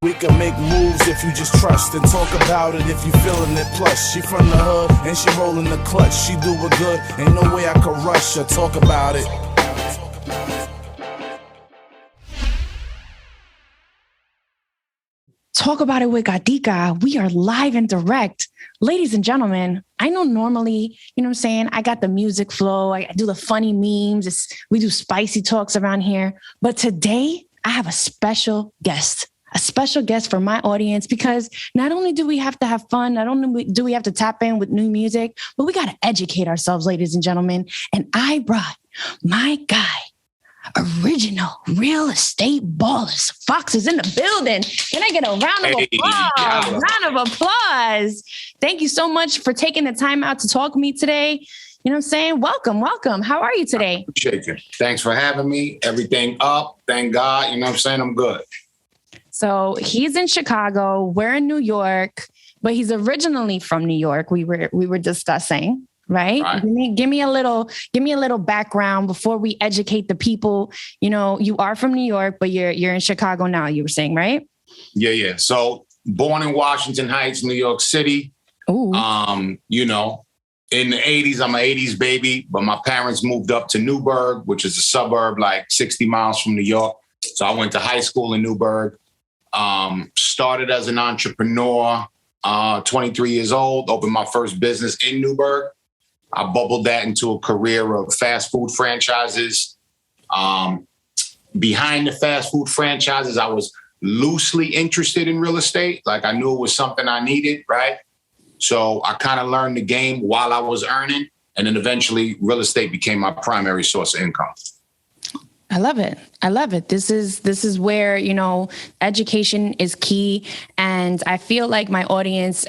We can make moves if you just trust and talk about it if you feeling it. Plus, she from the hood and she rolling the clutch. She do it good, ain't no way I could rush her. Talk about it. Talk about it with Gatica. We are live and direct. Ladies and gentlemen, I know normally, you know what I'm saying? I got the music flow. I do the funny memes. We do spicy talks around here. But today I have a special guest for my audience, because not only do we have to have fun, not only do we have to tap in with new music, but we got to educate ourselves, ladies and gentlemen. And I brought my guy, Original Real Estate Ballers. Fox is in the building. Can I get a round of applause? Yeah. Round of applause. Thank you so much for taking the time out to talk to me today. You know what I'm saying? Welcome. How are you today? I appreciate you. Thanks for having me. Everything up. Thank God. You know what I'm saying? I'm good. So he's in Chicago. We're in New York, but he's originally from New York. We were discussing, right? Give me a little background before we educate the people. You know, you are from New York, but you're in Chicago now, you were saying, right? Yeah. So born in Washington Heights, New York City. Ooh. You know, in the 80s, I'm an 80s baby, but my parents moved up to Newburgh, which is a suburb like 60 miles from New York. So I went to high school in Newburgh. Started as an entrepreneur, 23 years old, opened my first business in Newburgh. I bubbled that into a career of fast food franchises. Behind the fast food franchises, I was loosely interested in real estate. Like I knew it was something I needed, right? So I kind of learned the game while I was earning. And then eventually real estate became my primary source of income. I love it. This is where, you know, education is key. And I feel like my audience,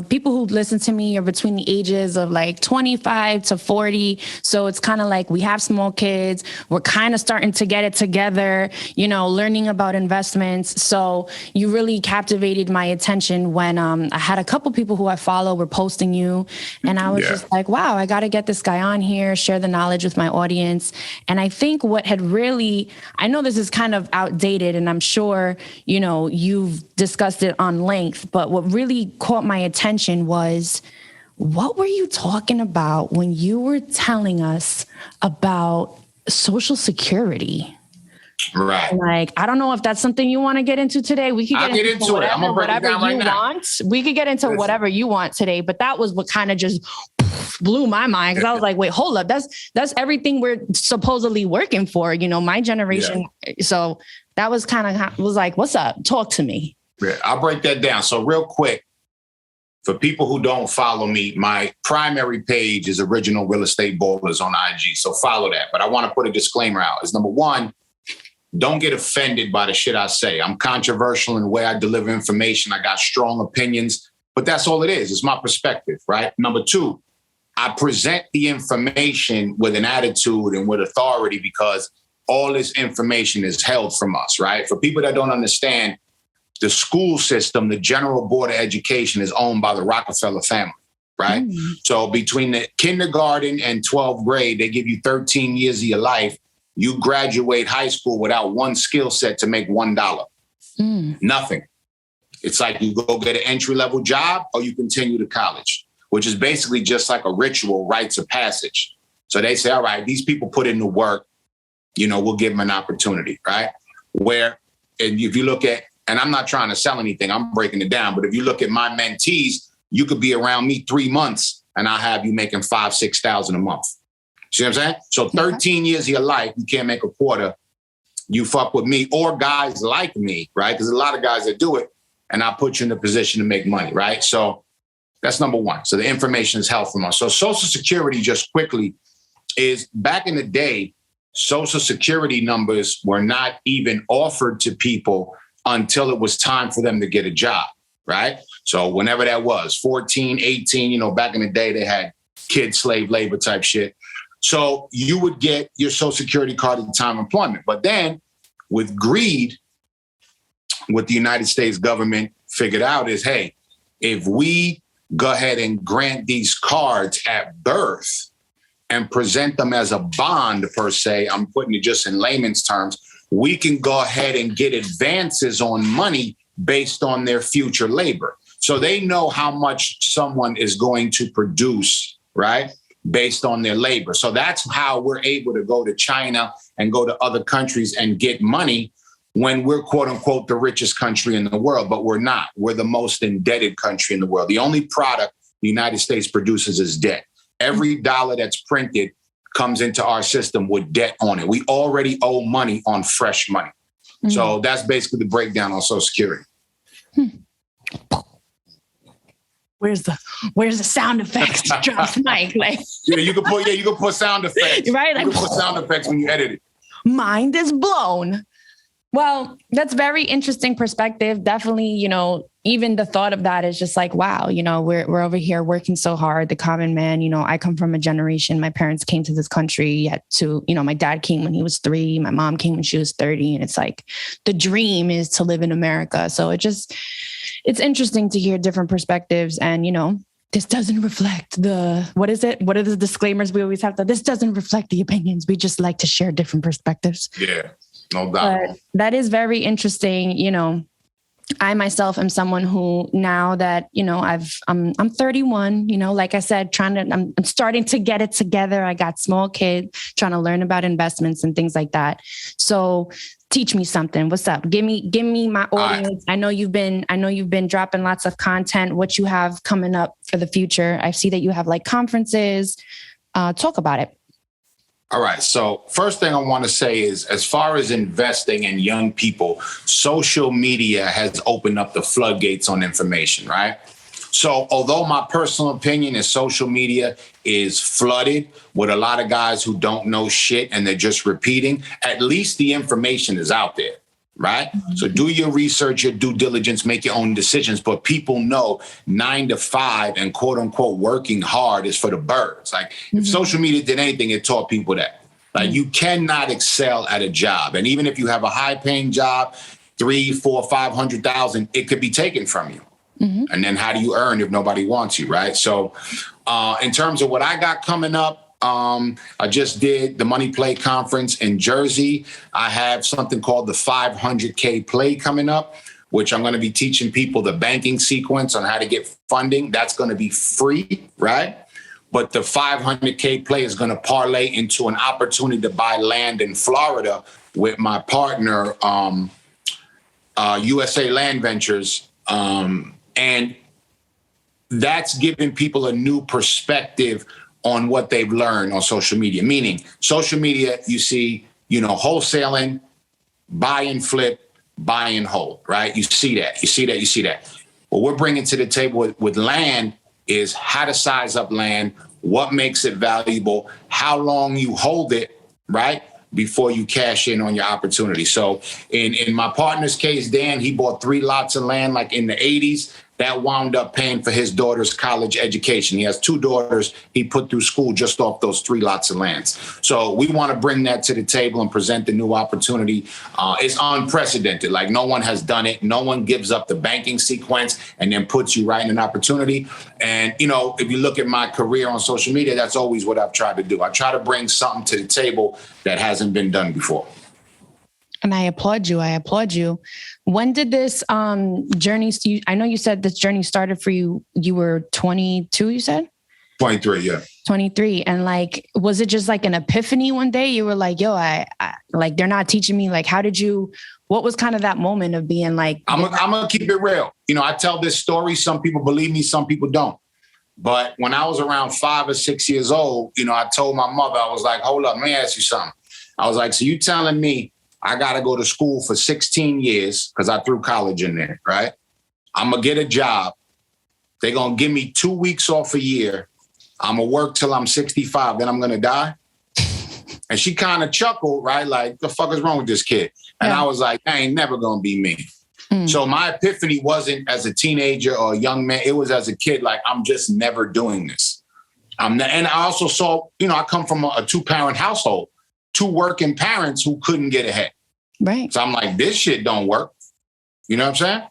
people who listen to me are between the ages of like 25 to 40. So it's kind of like we have small kids. We're kind of starting to get it together, you know, learning about investments. So you really captivated my attention when I had a couple people who I follow were posting you. And I was just like, wow, I got to get this guy on here, share the knowledge with my audience. And I think what had really, I know this is kind of outdated and I'm sure, you know, you've discussed it on length, but what really caught my attention was, what were you talking about when you were telling us about Social Security? Right. Like, I don't know if that's something you want to get into today. We could get into it. I'm gonna break it down right now. Want. We could get into whatever you want today, but that was what kind of just blew my mind, because I was like, wait, hold up. That's everything we're supposedly working for, you know, my generation. Yeah. So that was kind of was like, what's up? Talk to me. Yeah, I'll break that down. So real quick, for people who don't follow me, my primary page is Original Real Estate Ballers on IG. So follow that. But I want to put a disclaimer out. Is number one, don't get offended by the shit I say. I'm controversial in the way I deliver information. I got strong opinions, but that's all it is. It's my perspective, right? Number two, I present the information with an attitude and with authority because all this information is held from us, right? For people that don't understand, the school system, the General Board of Education is owned by the Rockefeller family, right? Mm-hmm. So between the kindergarten and 12th grade, they give you 13 years of your life. You graduate high school without one skill set to make $1. Nothing. It's like you go get an entry-level job or you continue to college, which is basically just like a ritual, rites of passage. So they say, all right, these people put in the work, you know, we'll give them an opportunity, right? Where, and if you look at, and I'm not trying to sell anything, I'm breaking it down, but if you look at my mentees, you could be around me 3 months and I'll have you making $5,000, $6,000 a month. See what I'm saying? So 13 years of your life, you can't make a quarter. You fuck with me or guys like me, right? Because a lot of guys that do it, and I put you in the position to make money, right? So that's number one. So the information is held from us. So Social Security, just quickly, is back in the day, Social Security numbers were not even offered to people until it was time for them to get a job, right? So whenever that was, 14, 18, you know, back in the day, they had kid slave labor type shit. So you would get your Social Security card at the time of employment. But then with greed, what the United States government figured out is, hey, if we go ahead and grant these cards at birth and present them as a bond per se, I'm putting it just in layman's terms, we can go ahead and get advances on money based on their future labor. So they know how much someone is going to produce, right, based on their labor. So that's how we're able to go to China and go to other countries and get money when we're, quote unquote, the richest country in the world. But we're not. We're the most indebted country in the world. The only product the United States produces is debt. Every dollar that's printed comes into our system with debt on it. We already owe money on fresh money. Mm-hmm. So that's basically the breakdown on Social Security. Where's the sound effects to drop the mic? Like, you can put sound effects. Right? You can put sound effects when you edit it. Mind is blown. Well, that's very interesting perspective. Definitely, even the thought of that is just like, wow, we're over here working so hard. The common man, I come from a generation. My parents came to this country my dad came when he was 3. My mom came when she was 30. And it's like the dream is to live in America. So it's interesting to hear different perspectives. And, this doesn't reflect what is it? What are the disclaimers we always have this doesn't reflect the opinions. We just like to share different perspectives. Yeah. No doubt. But that is very interesting. I myself am someone who, now that, I'm 31, like I said, I'm starting to get it together. I got small kids, trying to learn about investments and things like that. So teach me something. What's up? Give me my audience. I know you've been dropping lots of content, what you have coming up for the future. I see that you have like conferences. Talk about it. All right. So first thing I want to say is, as far as investing in young people, social media has opened up the floodgates on information, right? So although my personal opinion is social media is flooded with a lot of guys who don't know shit and they're just repeating, at least the information is out there, right? Mm-hmm. So do your research, your due diligence, make your own decisions. But people know 9 to 5 and quote unquote working hard is for the birds. Like if social media did anything, it taught people that. Like you cannot excel at a job. And even if you have a high paying job, 3, 4, 500,000, it could be taken from you. Mm-hmm. And then how do you earn if nobody wants you, right? So in terms of what I got coming up, I just did the Money Play Conference in Jersey. I have something called the 500K Play coming up, which I'm going to be teaching people the banking sequence on how to get funding. That's going to be free, right? But the 500K Play is going to parlay into an opportunity to buy land in Florida with my partner, USA Land Ventures. And that's giving people a new perspective on what they've learned on social media. Meaning social media, you see, wholesaling, buy and flip, buy and hold, right? You see that. What we're bringing to the table with land is how to size up land, what makes it valuable, how long you hold it, right? Before you cash in on your opportunity. So in my partner's case, Dan, he bought 3 lots of land like in the 80s. That wound up paying for his daughter's college education. He has 2 daughters he put through school just off those 3 lots of lands. So we want to bring that to the table and present the new opportunity. It's unprecedented. Like no one has done it. No one gives up the banking sequence and then puts you right in an opportunity. And, if you look at my career on social media, that's always what I've tried to do. I try to bring something to the table that hasn't been done before. And I applaud you. When did this journey, I know you said this journey started for you, you were 22, you said? 23, yeah. 23. And like, was it just like an epiphany one day? You were like, yo, I like, they're not teaching me. Like, what was kind of that moment of being like? I'm going to keep it real. I tell this story. Some people believe me, some people don't. But when I was around 5 or 6 years old, I told my mother, I was like, hold up, let me ask you something. I was like, so you telling me I got to go to school for 16 years because I threw college in there, right? I'm going to get a job. They're going to give me 2 weeks off a year. I'm going to work till I'm 65. Then I'm going to die. And she kind of chuckled, right? Like, the fuck is wrong with this kid? And I was like, that ain't never going to be me. So my epiphany wasn't as a teenager or a young man. It was as a kid, like, I'm just never doing this. And I also saw, I come from a 2-parent household. 2 working parents who couldn't get ahead. Right. So I'm like, this shit don't work. You know what I'm saying?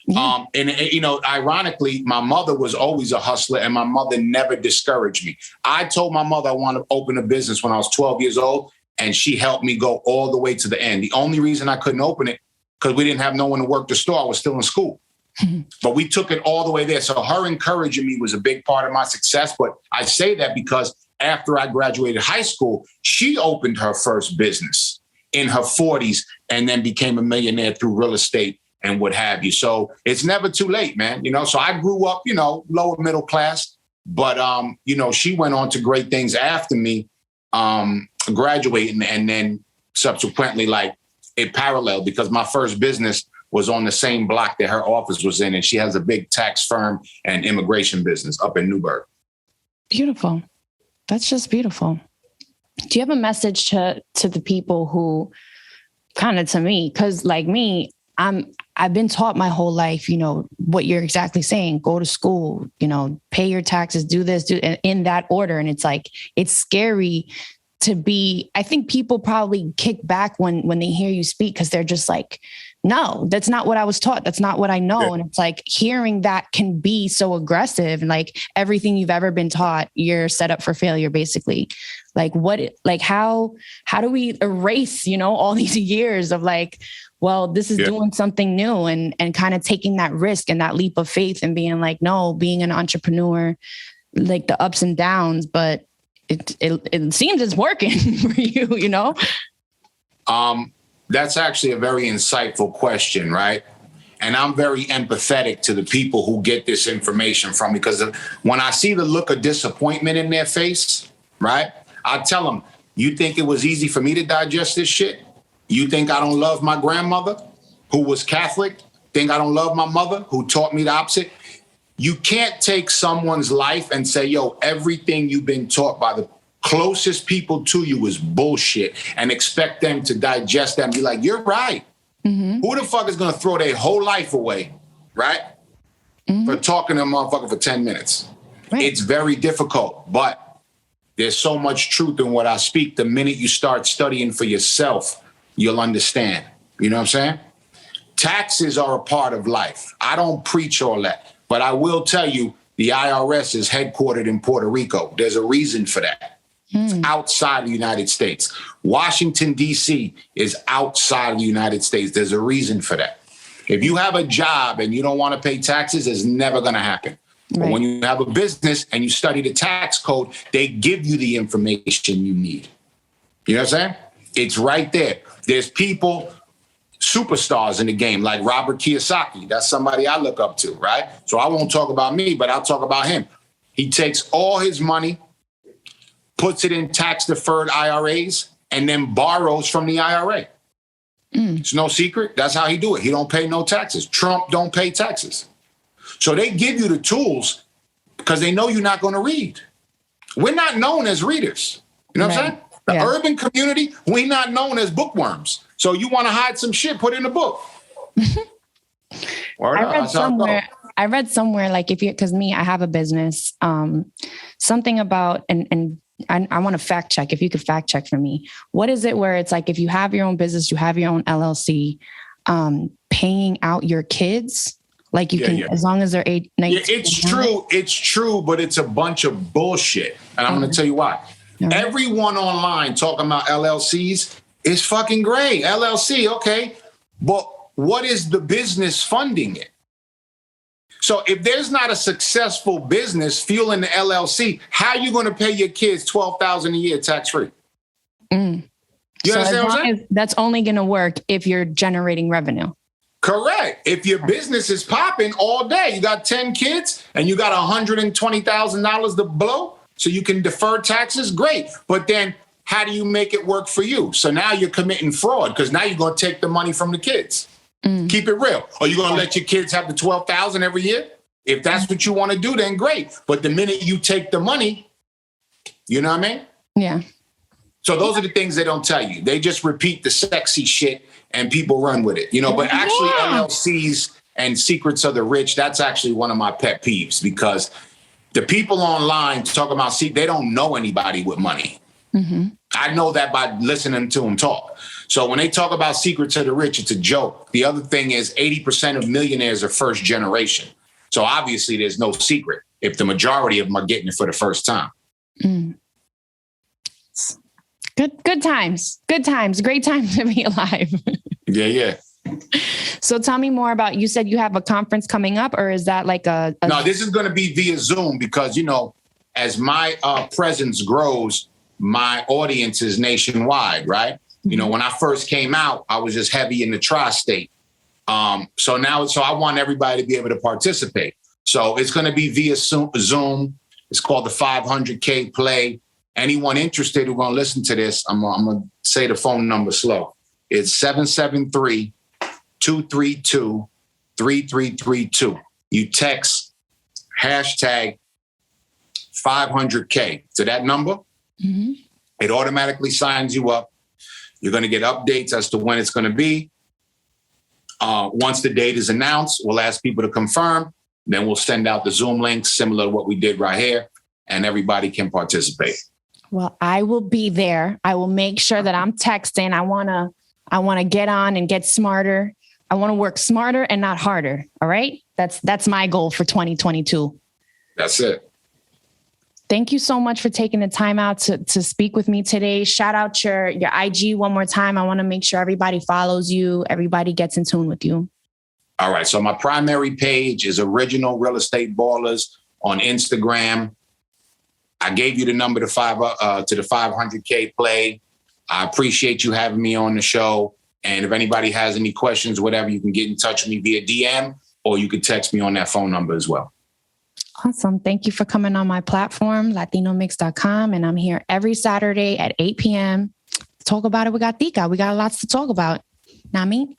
Yeah. And ironically, my mother was always a hustler and my mother never discouraged me. I told my mother I wanted to open a business when I was 12 years old and she helped me go all the way to the end. The only reason I couldn't open it, because we didn't have no one to work the store. I was still in school. But we took it all the way there. So her encouraging me was a big part of my success. But I say that because after I graduated high school, she opened her first business in her 40s and then became a millionaire through real estate and what have you. So it's never too late, man. You know, so I grew up, you know, lower middle class. But, you know, she went on to great things after me graduating, and then subsequently, like, it paralleled because my first business was on the same block that her office was in. And she has a big tax firm and immigration business up in Newburgh. Beautiful. That's just beautiful. Do you have a message to the people who kind of, to me, because like me, I've been taught my whole life, you know, what you're exactly saying, go to school, you know, pay your taxes, do this, in that order. And it's like, it's scary to be, I think people probably kick back when they hear you speak, because they're just like, no, that's not what I was taught. That's not what I know. Yeah. And it's like hearing that can be so aggressive, and like everything you've ever been taught, you're set up for failure, basically. Like how do we erase, you know, all these years of like, well, this is doing something new, and kind of taking that risk and that leap of faith and being like, no, being an entrepreneur, like the ups and downs, but it seems it's working for you, you know? That's actually a very insightful question, right? And I'm very empathetic to the people who get this information from me, because when I see the look of disappointment in their face, right? I tell them, you think it was easy for me to digest this shit? You think I don't love my grandmother who was Catholic? Think I don't love my mother who taught me the opposite? You can't take someone's life and say, yo, everything you've been taught by the closest people to you is bullshit, and expect them to digest that and be like, you're right. Mm-hmm. Who the fuck is going to throw their whole life away, right? Mm-hmm. For talking to a motherfucker for 10 minutes. Right. It's very difficult, but there's so much truth in what I speak. The minute you start studying for yourself, you'll understand. You know what I'm saying? Taxes are a part of life. I don't preach all that, but I will tell you, the IRS is headquartered in Puerto Rico. There's a reason for that. It's outside the United States. Washington, D.C. is outside of the United States. There's a reason for that. If you have a job and you don't want to pay taxes, it's never going to happen. Right. But when you have a business and you study the tax code, they give you the information you need. You know what I'm saying? It's right there. There's people, superstars in the game, like Robert Kiyosaki. That's somebody I look up to, right? So I won't talk about me, but I'll talk about him. He takes all his money, puts it in tax-deferred IRAs, and then borrows from the IRA. It's no secret. That's how he do it. He don't pay no taxes. Trump don't pay taxes. So they give you the tools because they know you're not going to read. We're not known as readers. You know what I'm saying? The urban community, we're not known as bookworms. So you want to hide some shit, put it in a book. I read somewhere, like because I have a business, something about, and I want to fact check, if you could fact check for me. What is it where it's like, if you have your own business, you have your own LLC, paying out your kids, like you can, as long as they're 19. Yeah, it's true, but it's a bunch of bullshit. And I'm going to tell you why. Right. Everyone online talking about LLCs is fucking great. LLC, okay. But what is the business funding it? So if there's not a successful business fueling the LLC, how are you going to pay your kids $12,000 a year tax-free? You understand what I'm saying? That's only going to work if you're generating revenue. Correct. If your business is popping all day, you got 10 kids and you got $120,000 to blow so you can defer taxes, great. But then how do you make it work for you? So now you're committing fraud because now you're going to take the money from the kids. Keep it real. Are you going to let your kids have the $12,000 every year? If that's what you want to do, then great. But the minute you take the money, you know what I mean? Yeah. So those are the things they don't tell you. They just repeat the sexy shit and people run with it, you know, but actually LLCs and secrets of the rich, that's actually one of my pet peeves because the people online talk about, they don't know anybody with money. Mm-hmm. I know that by listening to them talk. So when they talk about secrets of the rich, it's a joke. The other thing is 80% of millionaires are first generation. So obviously there's no secret if the majority of them are getting it for the first time. Good times. Good times. Great time to be alive. Yeah. So tell me more about, you said you have a conference coming up, or is that like a... No, this is going to be via Zoom because, as my presence grows, my audience is nationwide, right? When I first came out, I was just heavy in the tri-state. So I want everybody to be able to participate. So it's going to be via Zoom. It's called the 500K Play. Anyone interested who going to listen to this, I'm going to say the phone number slow. It's 773-232-3332. You text hashtag 500K to that number. Mm-hmm. It automatically signs you up. You're going to get updates as to when it's going to be. Once the date is announced, we'll ask people to confirm. Then we'll send out the Zoom links similar to what we did right here, and everybody can participate. Well, I will be there. I will make sure that I'm texting. I want to get on and get smarter. I want to work smarter and not harder. All right. That's my goal for 2022. That's it. Thank you so much for taking the time out to speak with me today. Shout out your IG one more time. I want to make sure everybody follows you. Everybody gets in tune with you. All right. So my primary page is Original Real Estate Ballers on Instagram. I gave you the number to the 500K Play. I appreciate you having me on the show. And if anybody has any questions, whatever, you can get in touch with me via DM, or you could text me on that phone number as well. Awesome. Thank you for coming on my platform, latinomix.com. And I'm here every Saturday at 8 p.m. Talk about it with Gatica. We got lots to talk about. Not me.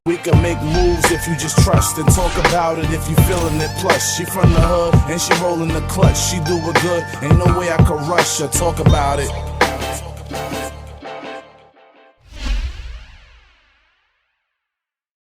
We can make moves if you just trust and talk about it if you feeling it. Plus, she from the hood and she rolling the clutch. She do it good. Ain't no way I could rush her. Talk about it.